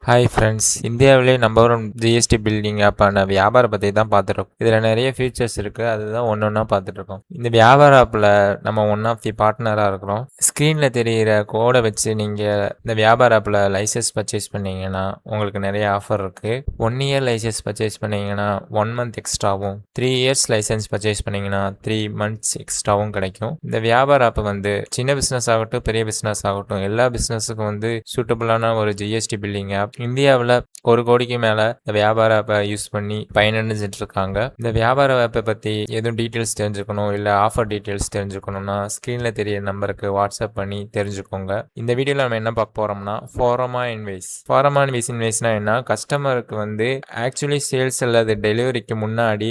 Hi friends, இந்தியாவிலே number one GST building ஆப்பான வியாபார பற்றி தான் பார்த்துட்ருக்கோம். இதில் நிறைய ஃபீச்சர்ஸ் இருக்குது. அதுதான் ஒன்று ஒன்றா பார்த்துட்ருக்கோம். இந்த வியாபார ஆப்பில் நம்ம ஒன் ஆஃப் தி பார்ட்னராக இருக்கிறோம். ஸ்க்ரீனில் தெரிகிற கோடை வச்சு நீங்கள் இந்த வியாபார ஆப்பில் லைசன்ஸ் பர்ச்சேஸ் பண்ணிங்கன்னா உங்களுக்கு நிறைய ஆஃபர் இருக்குது. 1 இயர் லைசன்ஸ் பர்ச்சேஸ் பண்ணிங்கன்னா 1 மந்த் எக்ஸ்ட்ராவும், 3 இயர்ஸ் லைசன்ஸ் பர்ச்சேஸ் பண்ணிங்கன்னா 3 மந்த்ஸ் எக்ஸ்ட்ராவும் கிடைக்கும். இந்த வியாபார ஆப் வந்து சின்ன பிஸ்னஸ் ஆகட்டும், பெரிய பிஸ்னஸ் ஆகட்டும், எல்லா பிஸ்னஸுக்கும் வந்து சூட்டபுளான ஒரு ஜிஎஸ்டி பில்டிங் ஆப். இந்தியாவில் 1 கோடிக்கு மேலே இந்த வியாபார ஆப்பை யூஸ் பண்ணி பயனடைஞ்சிட்டு இருக்காங்க. இந்த வியாபார ஆப்பை பற்றி எதுவும் டீட்டெயில்ஸ் தெரிஞ்சுக்கணும், இல்லை ஆஃபர் டீட்டெயில்ஸ் தெரிஞ்சுக்கணும்னா ஸ்க்ரீனில் தெரிய நம்பருக்கு வாட்ஸ்அப் பண்ணி தெரிஞ்சுக்கோங்க. இந்த வீடியோவில் நம்ம என்ன பார்க்க போகிறோம்னா ஃபாரமா இன்வைஸ்னா என்ன, கஸ்டமருக்கு வந்து ஆக்சுவலி சேல்ஸ் அல்லது டெலிவரிக்கு முன்னாடி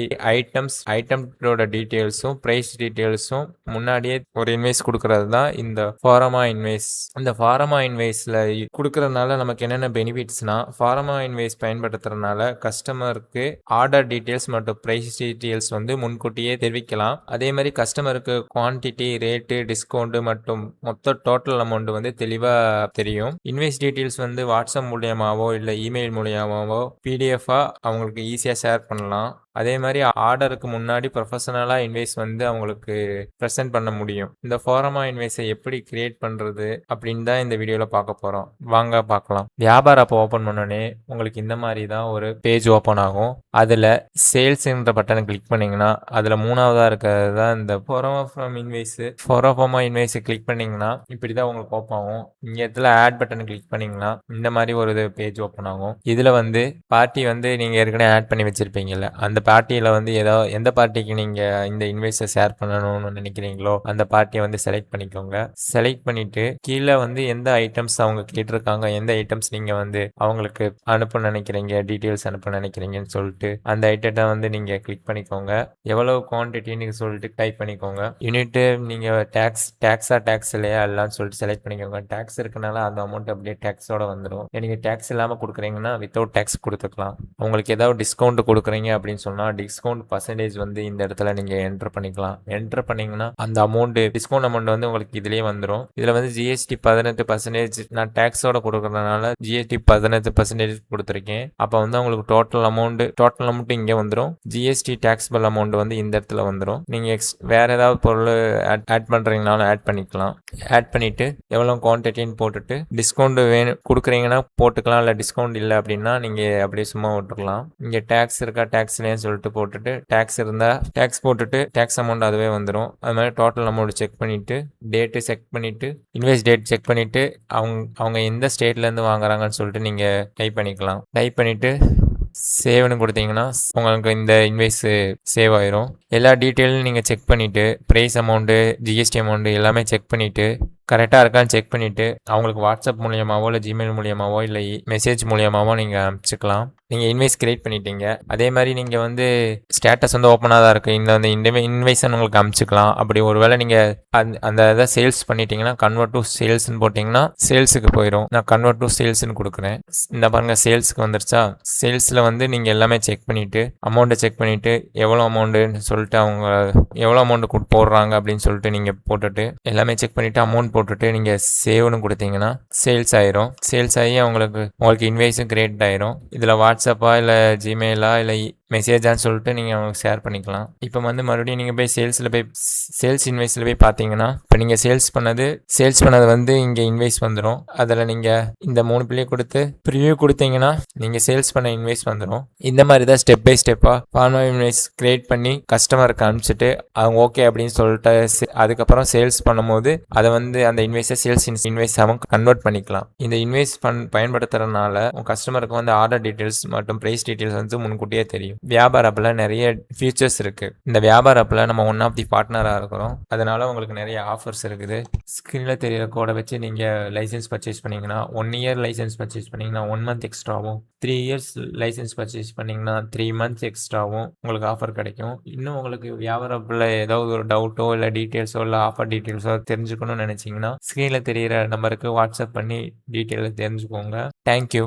ஐட்டமோட டீட்டெயில்ஸும் ப்ரைஸ் டீட்டெயில்ஸும் முன்னாடியே ஒரு இன்வைஸ் கொடுக்கறது தான் இந்த ஃபாரமா இன்வைஸ். இந்த ஃபாரமா இன்வைஸில் கொடுக்கறதுனால நமக்கு என்னென்ன பெனிஃபிட்ஸ்னா, ஃபாரமா இன்வைஸ் பயன்படுத்துறதுனால கஸ்டமருக்கு ஆர்டர் டீட்டெயில்ஸ் மற்றும் ப்ரைஸ் டீட்டெயில்ஸ் வந்து முன்கூட்டியே தெரிவிக்கலாம். அதே மாதிரி கஸ்டமருக்கு குவான்டிட்டி, ரேட்டு, டிஸ்கவுண்ட் மற்றும் மொத்த டோட்டல் அமௌண்ட் வந்து தெளிவாக தெரியும். இன்வைஸ் டீட்டெயில்ஸ் வந்து வாட்ஸ்அப் மூலியமாவோ இல்லை இமெயில் மூலியமாவோ பிடிஎஃபாக அவங்களுக்கு ஈஸியாக ஷேர் பண்ணலாம். அதே மாதிரி ஆர்டருக்கு முன்னாடி ப்ரொஃபஷனலாக இன்வைஸ் வந்து அவங்களுக்கு ப்ரெசென்ட் பண்ண முடியும். இந்த ஃபாரமா இன்வைஸை எப்படி கிரியேட் பண்ணுறது அப்படின்னு தான் இந்த வீடியோவில் பார்க்க போகிறோம். வாங்க பார்க்கலாம். வியாபார ஆப் ஓப்பன் பண்ணோடனே உங்களுக்கு இந்த மாதிரி தான் ஒரு பேஜ் ஓப்பன் ஆகும். அதில் சேல்ஸுன்ற பட்டனை கிளிக் பண்ணிங்கன்னா அதில் 3ஆவதாக இருக்கிறது தான் இந்த ஃபாரமா இன்வைஸை கிளிக் பண்ணிங்கன்னா இப்படி தான் உங்களுக்கு ஓப்பன் ஆகும். இங்கே இடத்துல ஆட் பட்டனை கிளிக் பண்ணிங்கன்னா இந்த மாதிரி ஒரு பேஜ் ஓப்பன் ஆகும். இதில் வந்து பார்ட்டி வந்து நீங்கள் ஏற்கனவே ஆட் பண்ணி வச்சுருப்பீங்கல்ல, அந்த பார்ட்டியில் வந்து எந்த பார்ட்டிக்கு நீங்கள் இந்த இன்வைஸை ஷேர் பண்ணணும்னு நினைக்கிறீங்களோ அந்த பார்ட்டியை வந்து செலக்ட் பண்ணிக்கோங்க. செலக்ட் பண்ணிவிட்டு கீழே வந்து எந்த ஐட்டம்ஸ் அவங்க கேட்டிருக்காங்க, எந்த ஐட்டம்ஸ் நீங்கள் வந்து அவங்களுக்கு அனுப்ப நினைக்கிறீங்க, டீட்டெயில்ஸ் அனுப்ப நினைக்கிறீங்கன்னு சொல்லிட்டு அந்த ஐட்டத்தை வந்து நீங்கள் கிளிக் பண்ணிக்கோங்க. எவ்வளவு குவான்டிட்டின்னு சொல்லிட்டு டைப் பண்ணிக்கோங்க. யூனிட்டு நீங்கள் டேக்ஸ் இல்லையா எல்லாம் சொல்லிட்டு செலக்ட் பண்ணிக்கோங்க. டேக்ஸ் இருக்கனால அந்த அமௌண்ட் அப்படியே டேக்ஸோட வந்துடும். நீங்கள் டேக்ஸ் இல்லாமல் கொடுக்குறீங்கன்னா வித்தவுட் டேக்ஸ் கொடுத்துக்கலாம். உங்களுக்கு ஏதாவது டிஸ்கவுண்ட் கொடுக்குறீங்க அப்படின்னு சொன்னால் டிஸ்கவுண்ட் பர்சன்டேஜ் வந்து இந்த இடத்துல நீங்கள் என்டர் பண்ணிக்கலாம். என்டர் பண்ணிங்கன்னா அந்த டிஸ்கவுண்ட் அமௌண்ட் வந்து உங்களுக்கு இதுலேயே வந்துடும். இதில் வந்து ஜிஎஸ்டி 18% நான் டேக்ஸோட கொடுக்குறதுனால ஜிஎஸ்டி 18% கொடுத்துருக்கேன். அப்போ வந்து உங்களுக்கு டோட்டல் அமௌண்ட் இங்கே வந்துடும். ஜிஎஸ்டி டேக்ஸபிள் அமௌண்ட் வந்து இந்த இடத்துல வந்துடும். நீங்கள் வேறு ஏதாவது பொருள் ஆட் பண்ணுறீங்கனாலும் ஆட் பண்ணிக்கலாம். ஆட் பண்ணிவிட்டு எவ்வளோ குவான்டிட்டின்னு போட்டுட்டு டிஸ்கவுண்ட் வேணும் கொடுக்குறீங்கன்னா போட்டுக்கலாம். இல்லை டிஸ்கவுண்ட் இல்லை அப்படின்னா நீங்கள் அப்படியே சும்மா விட்டுக்கலாம். இங்கே டேக்ஸ் இருக்கா, டேக்ஸ்லேன்னு சொல்லிட்டு போட்டுட்டு டேக்ஸ் இருந்தால் டேக்ஸ் போட்டுட்டு டேக்ஸ் அமௌண்ட் அதுவே வந்துடும். அது மாதிரி டோட்டல் அமௌண்ட் செக் பண்ணிவிட்டு டேட்டு செக் பண்ணிவிட்டு இன்வைஸ் டேட் செக் பண்ணிவிட்டு அவங்க எந்த ஸ்டேட்லேருந்து வாங்குறாங்கன்னு சொல்லிட்டு நீங்கள் டைப் பண்ணிக்கலாம். டைப் பண்ணிவிட்டு சேவ்னு கொடுத்தீங்கன்னா உங்களுக்கு இந்த இன்வைஸ் சேவ் ஆயிரும். எல்லா டீட்டெயிலும் நீங்கள் செக் பண்ணிவிட்டு ப்ரைஸ் அமௌண்ட்டு, ஜிஎஸ்டி அமௌண்ட்டு எல்லாமே செக் பண்ணிவிட்டு கரெக்டாக இருக்கான்னு செக் பண்ணிவிட்டு அவங்களுக்கு வாட்ஸ்அப் மூலியமாவோ இல்லை ஜிமெயில் மூலியமாவோ இல்லை மெசேஜ் மூலியமாவோ நீங்கள் அனுப்பிச்சிக்கலாம். நீங்கள் இன்வைஸ் கிரியேட் பண்ணிட்டீங்க. அதே மாதிரி நீங்கள் வந்து ஸ்டேட்டஸ் வந்து ஓப்பனாக தான் இருக்குது. இந்த இன்வைஸை உங்களுக்கு அனுப்பிச்சிக்கலாம். அப்படி ஒரு வேளை நீங்கள் அந்த இதை சேல்ஸ் பண்ணிட்டீங்கன்னா கன்வெர்ட் டு சேல்ஸ்ன்னு போட்டிங்கன்னா சேல்ஸுக்கு போயிடும். நான் கன்வெர்ட் டு சேல்ஸ்ன்னு கொடுக்குறேன். இந்த பாருங்கள் சேல்ஸுக்கு வந்துருச்சா. சேல்ஸில் வந்து நீங்கள் எல்லாமே செக் பண்ணிவிட்டு அமௌண்ட்டை செக் பண்ணிவிட்டு எவ்வளோ அமௌண்ட்டுன்னு சொல்லிட்டு அவங்க எவ்வளோ அமௌண்ட்டு போடுறாங்க அப்படின்னு சொல்லிட்டு நீங்கள் போட்டுட்டு எல்லாமே செக் பண்ணிவிட்டு அமௌண்ட் போட்டுட்டு நீங்கள் சேவ்னு கொடுத்தீங்கன்னா சேல்ஸ் ஆயிரும். சேல்ஸ் ஆகி உங்களுக்கு இன்வைஸும் கிரியேட் ஆயிரும். இதில் வாட்ஸ்அப்பா இல்லை ஜிமெயிலா இல்லை மெசேஜான்னு சொல்லிட்டு நீங்கள் அவங்களுக்கு ஷேர் பண்ணிக்கலாம். இப்போ வந்து மறுபடியும் நீங்கள் போய் சேல்ஸ் இன்வைஸில் போய் பார்த்தீங்கன்னா இப்போ நீங்கள் சேல்ஸ் பண்ணது வந்து இங்கே இன்வைஸ் வந்துடும். அதில் நீங்கள் இந்த 3 பிள்ளையை கொடுத்து ப்ரிவியூ கொடுத்தீங்கன்னா நீங்கள் சேல்ஸ் பண்ண இன்வைஸ் வந்துடும். இந்த மாதிரி தான் ஸ்டெப் பை ஸ்டெப்பாக ஃபார்மா இன்வைஸ் கிரியேட் பண்ணி கஸ்டமருக்கு அனுப்பிச்சிட்டு அவங்க ஓகே அப்படின்னு சொல்லிட்டு அதுக்கப்புறம் சேல்ஸ் பண்ணும்போது அதை வந்து அந்த இன்வைஸை சேல்ஸ் இன்வைஸ் அவங்க கன்வெர்ட் பண்ணிக்கலாம். இந்த இன்வைஸ் பயன்படுத்துறதுனால உங்கள் கஸ்டமருக்கு வந்து ஆர்டர் டீட்டெயில்ஸ் மற்றும் ப்ரைஸ் டீட்டெயில்ஸ் வந்து முன்கூட்டியே தெரியும். வியாபார ஆப்பில் நிறைய ஃபீச்சர்ஸ் இருக்குது. இந்த வியாபார ஆப்பில் நம்ம ஒன் ஆஃப் தி பார்ட்னராக இருக்கிறோம். அதனால உங்களுக்கு நிறைய ஆஃபர்ஸ் இருக்குது. ஸ்க்ரீனில் தெரியிற கோடை வச்சு நீங்கள் லைசன்ஸ் பர்ச்சேஸ் பண்ணிங்கன்னா 1 இயர் லைசன்ஸ் பர்ச்சேஸ் பண்ணிங்கன்னா 1 மந்த் எக்ஸ்ட்ராவும், 3 இயர்ஸ் லைசன்ஸ் பர்ச்சேஸ் பண்ணிங்கன்னா 3 மந்த்ஸ் எக்ஸ்ட்ராவும் உங்களுக்கு ஆஃபர் கிடைக்கும். இன்னும் உங்களுக்கு வியாபார ஆப்பில் ஏதாவது ஒரு டவுட்டோ இல்லை டீட்டெயில்ஸோ இல்லை ஆஃபர் டீட்டெயில்ஸோ தெரிஞ்சுக்கணும்னு நினச்சிங்கன்னா ஸ்க்ரீனில் தெரிகிற நம்பருக்கு வாட்ஸ்அப் பண்ணி டீட்டெயிலை தெரிஞ்சுக்கோங்க. தேங்க்யூ.